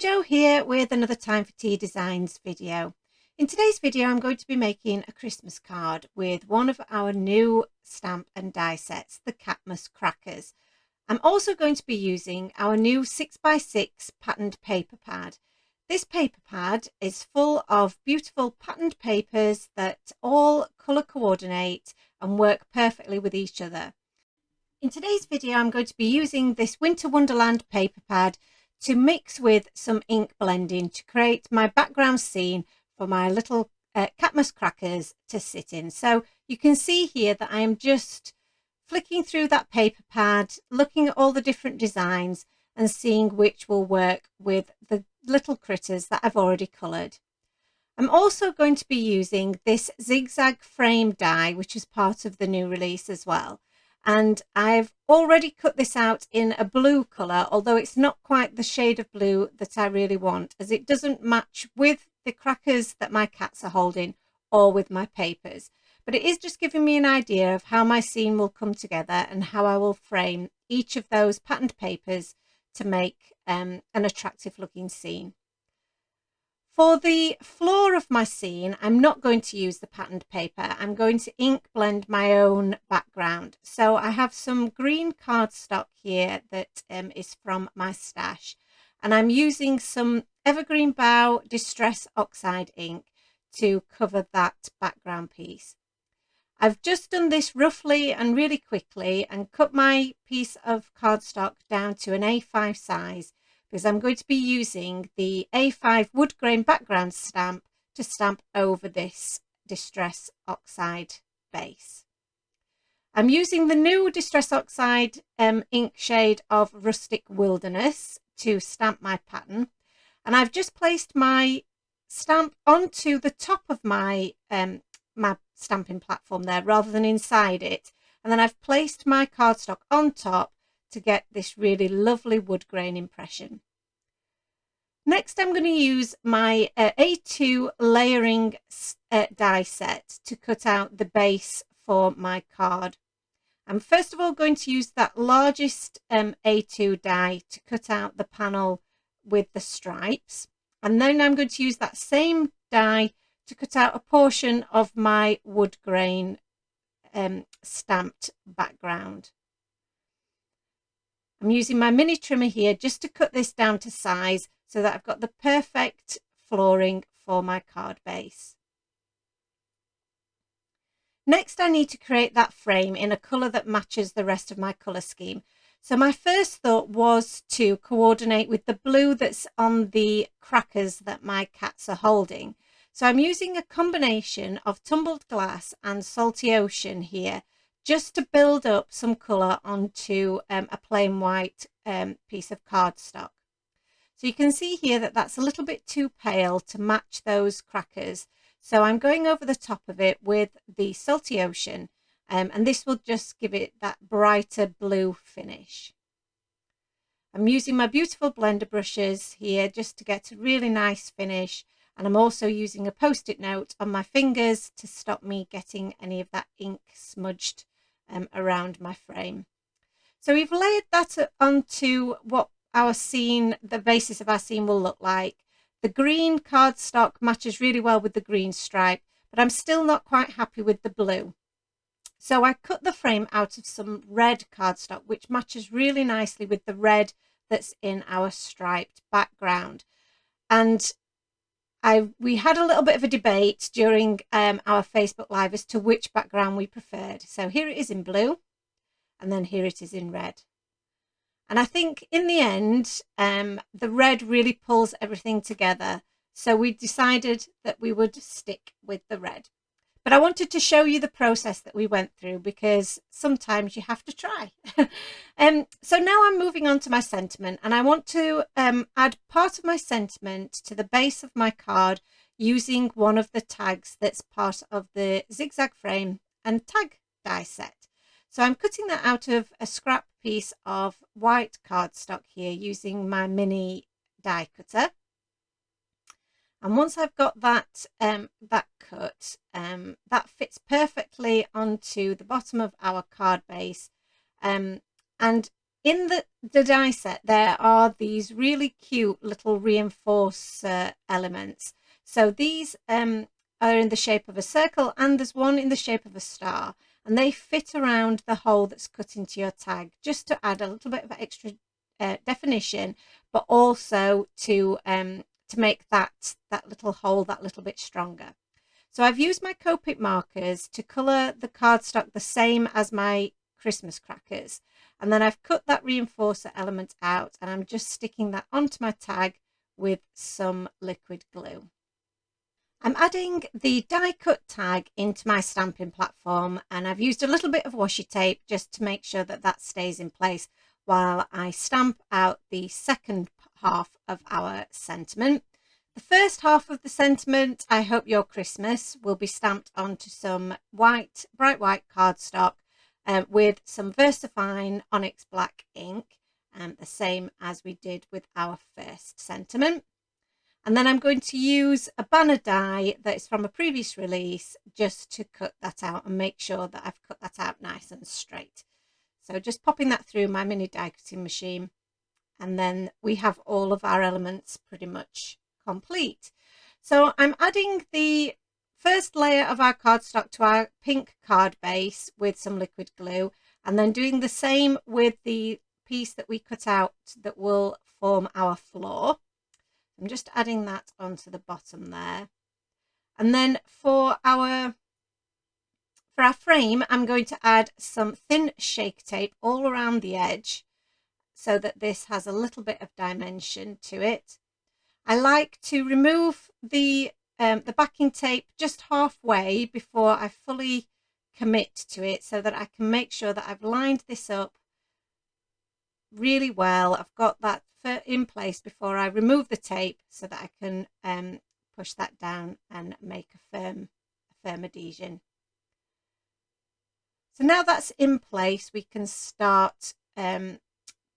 Jo here with another Time for Tea Designs video. In today's video I'm going to be making a Christmas card with one of our new stamp and die sets, the Catmas crackers. I'm also going to be using our new 6x6 patterned paper pad. This paper pad is full of beautiful patterned papers that all colour coordinate and work perfectly with each other. In today's video I'm going to be using this Winter Wonderland paper pad to mix with some ink blending to create my background scene for my little Catmas crackers to sit in. So you can see here that I am just flicking through that paper pad, looking at all the different designs and seeing which will work with the little critters that I've already coloured. I'm also going to be using this zigzag frame die, which is part of the new release as well. And I've already cut this out in a blue colour, although it's not quite the shade of blue that I really want, as it doesn't match with the crackers that my cats are holding or with my papers. But it is just giving me an idea of how my scene will come together and how I will frame each of those patterned papers to make an attractive looking scene. For the floor of my scene, I'm not going to use the patterned paper. I'm going to ink blend my own background. So I have some green cardstock here that is from my stash. And I'm using some Evergreen Bow Distress Oxide ink to cover that background piece. I've just done this roughly and really quickly and cut my piece of cardstock down to an A5 size, because I'm going to be using the A5 wood grain background stamp to stamp over this Distress Oxide base. I'm using the new Distress Oxide ink shade of Rustic Wilderness to stamp my pattern, and I've just placed my stamp onto the top of my my stamping platform there rather than inside it, and then I've placed my cardstock on top to get this really lovely wood grain impression. Next, I'm going to use my A2 layering die set to cut out the base for my card. I'm first of all going to use that largest A2 die to cut out the panel with the stripes, and then I'm going to use that same die to cut out a portion of my wood grain stamped background. I'm using my mini trimmer here just to cut this down to size so that I've got the perfect flooring for my card base. Next, I need to create that frame in a colour that matches the rest of my colour scheme. So my first thought was to coordinate with the blue that's on the crackers that my cats are holding. So I'm using a combination of tumbled glass and salty ocean here, just to build up some colour onto a plain white piece of cardstock. So you can see here that that's a little bit too pale to match those crackers. So I'm going over the top of it with the salty ocean, and this will just give it that brighter blue finish. I'm using my beautiful blender brushes here just to get a really nice finish. And I'm also using a post-it note on my fingers to stop me getting any of that ink smudged around my frame. So we've layered that onto what our scene, the basis of our scene, will look like. The green cardstock matches really well with the green stripe, but I'm still not quite happy with the blue. So I cut the frame out of some red cardstock, which matches really nicely with the red that's in our striped background. And we had a little bit of a debate during our Facebook Live as to which background we preferred. So here it is in blue, and then here it is in red. And I think in the end, the red really pulls everything together. So we decided that we would stick with the red. But I wanted to show you the process that we went through, because sometimes you have to try. So now I'm moving on to my sentiment, and I want to add part of my sentiment to the base of my card using one of the tags that's part of the zigzag frame and tag die set. So I'm cutting that out of a scrap piece of white cardstock here using my mini die cutter. And once I've got that that cut, that fits perfectly onto the bottom of our card base. And In the die set, there are these really cute little reinforcer elements. So these are in the shape of a circle, and there's one in the shape of a star, and they fit around the hole that's cut into your tag, just to add a little bit of extra definition, but also to make that little hole that little bit stronger. So I've used my Copic markers to colour the cardstock the same as my Christmas crackers. And then I've cut that reinforcer element out, and I'm just sticking that onto my tag with some liquid glue. I'm adding the die cut tag into my stamping platform, and I've used a little bit of washi tape just to make sure that that stays in place while I stamp out the second half of our sentiment. The first half of the sentiment, I hope your Christmas, will be stamped onto some bright white cardstock with some VersaFine Onyx Black ink, the same as we did with our first sentiment. And then I'm going to use a banner die that is from a previous release just to cut that out and make sure that I've cut that out nice and straight. So just popping that through my mini die cutting machine, and then we have all of our elements pretty much complete. So I'm adding the first layer of our cardstock to our pink card base with some liquid glue, and then doing the same with the piece that we cut out that will form our floor. I'm just adding that onto the bottom there. And then for our frame, I'm going to add some thin shake tape all around the edge so that this has a little bit of dimension to it. I like to remove the backing tape just halfway before I fully commit to it, so that I can make sure that I've lined this up really well. I've got that in place before I remove the tape, so that I can push that down and make a firm adhesion. So now that's in place, we can start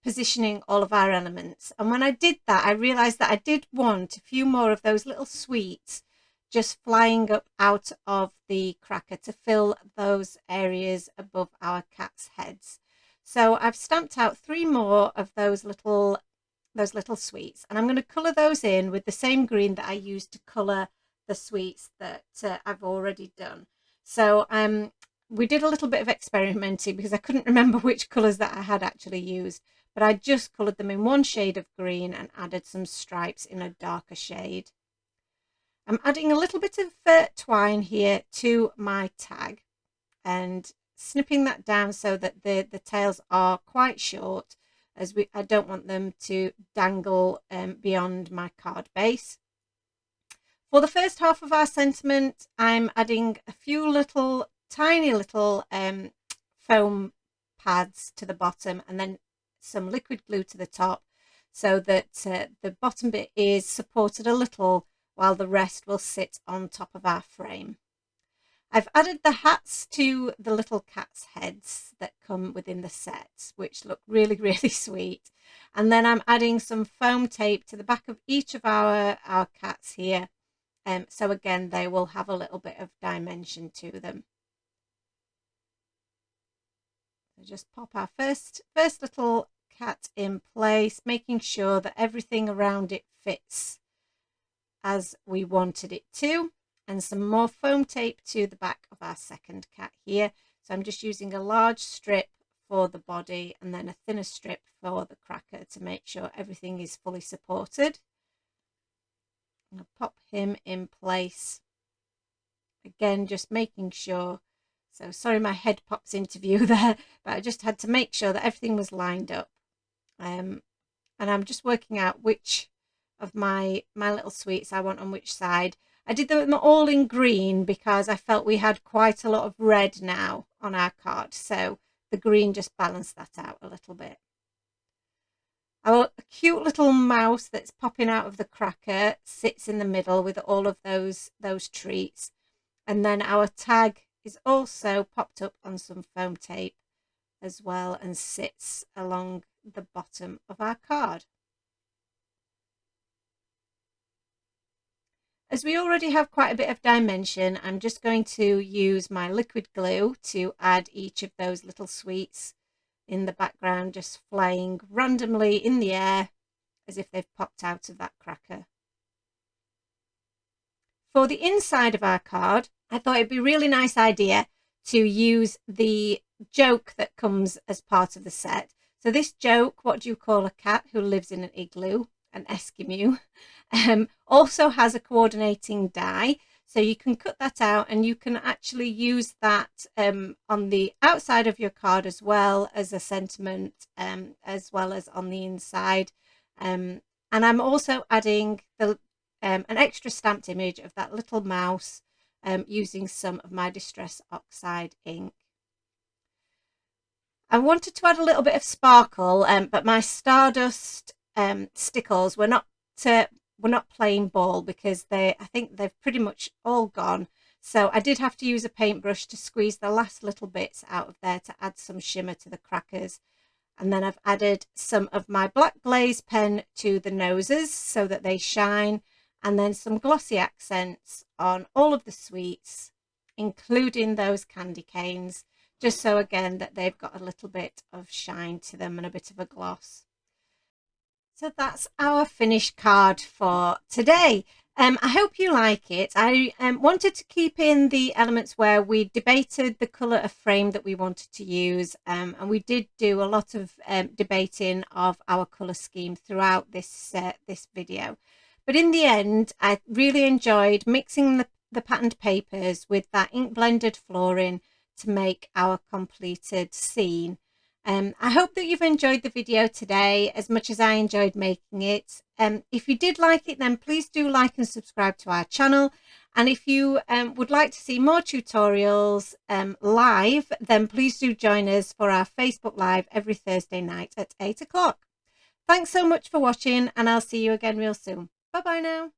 positioning all of our elements. And when I did that, I realized that I did want a few more of those little sweets just flying up out of the cracker to fill those areas above our cat's heads. So I've stamped out 3 more of those little sweets, and I'm going to colour those in with the same green that I used to colour the sweets that I've already done. So we did a little bit of experimenting because I couldn't remember which colours that I had actually used, but I just coloured them in one shade of green and added some stripes in a darker shade. I'm adding a little bit of twine here to my tag and snipping that down so that the tails are quite short, as I don't want them to dangle beyond my card base. For the first half of our sentiment, I'm adding a few tiny little foam pads to the bottom, and then some liquid glue to the top, so that the bottom bit is supported a little while the rest will sit on top of our frame. I've added the hats to the little cat's heads that come within the set, which look really, really sweet. And then I'm adding some foam tape to the back of each of our cats here. So again, they will have a little bit of dimension to them. So just pop our first little cat in place, making sure that everything around it fits as we wanted it to, and some more foam tape to the back of our second cat here. So I'm just using a large strip for the body and then a thinner strip for the cracker to make sure everything is fully supported. I'm going to pop him in place. Again, just making sure. So sorry my head pops into view there, but I just had to make sure that everything was lined up. And I'm just working out which of my little sweets I want on which side. I did them all in green because I felt we had quite a lot of red now on our card, so the green just balanced that out a little bit. Our cute little mouse that's popping out of the cracker sits in the middle with all of those treats, and then our tag is also popped up on some foam tape as well and sits along the bottom of our card. As we already have quite a bit of dimension, I'm just going to use my liquid glue to add each of those little sweets in the background just flying randomly in the air as if they've popped out of that cracker. For the inside of our card, I thought it'd be a really nice idea to use the joke that comes as part of the set. So this joke, what do you call a cat who lives in an igloo, an Eskimo, also has a coordinating die. So you can cut that out and you can actually use that on the outside of your card as well as a sentiment, as well as on the inside. And I'm also adding an extra stamped image of that little mouse using some of my Distress Oxide ink. I wanted to add a little bit of sparkle, but my Stardust stickles were not playing ball because I think they've pretty much all gone. So I did have to use a paintbrush to squeeze the last little bits out of there to add some shimmer to the crackers. And then I've added some of my black glaze pen to the noses so that they shine, and then some glossy accents on all of the sweets, including those candy canes, just so again that they've got a little bit of shine to them and a bit of a gloss. So that's our finished card for today. I hope you like it. I wanted to keep in the elements where we debated the colour of frame that we wanted to use, and we did do a lot of debating of our colour scheme throughout this video. But in the end, I really enjoyed mixing the patterned papers with that ink blended flooring to make our completed scene. I hope that you've enjoyed the video today as much as I enjoyed making it. If you did like it, then please do like and subscribe to our channel. And if you would like to see more tutorials live, then please do join us for our Facebook Live every Thursday night at 8 o'clock. Thanks so much for watching, and I'll see you again real soon. Bye bye now.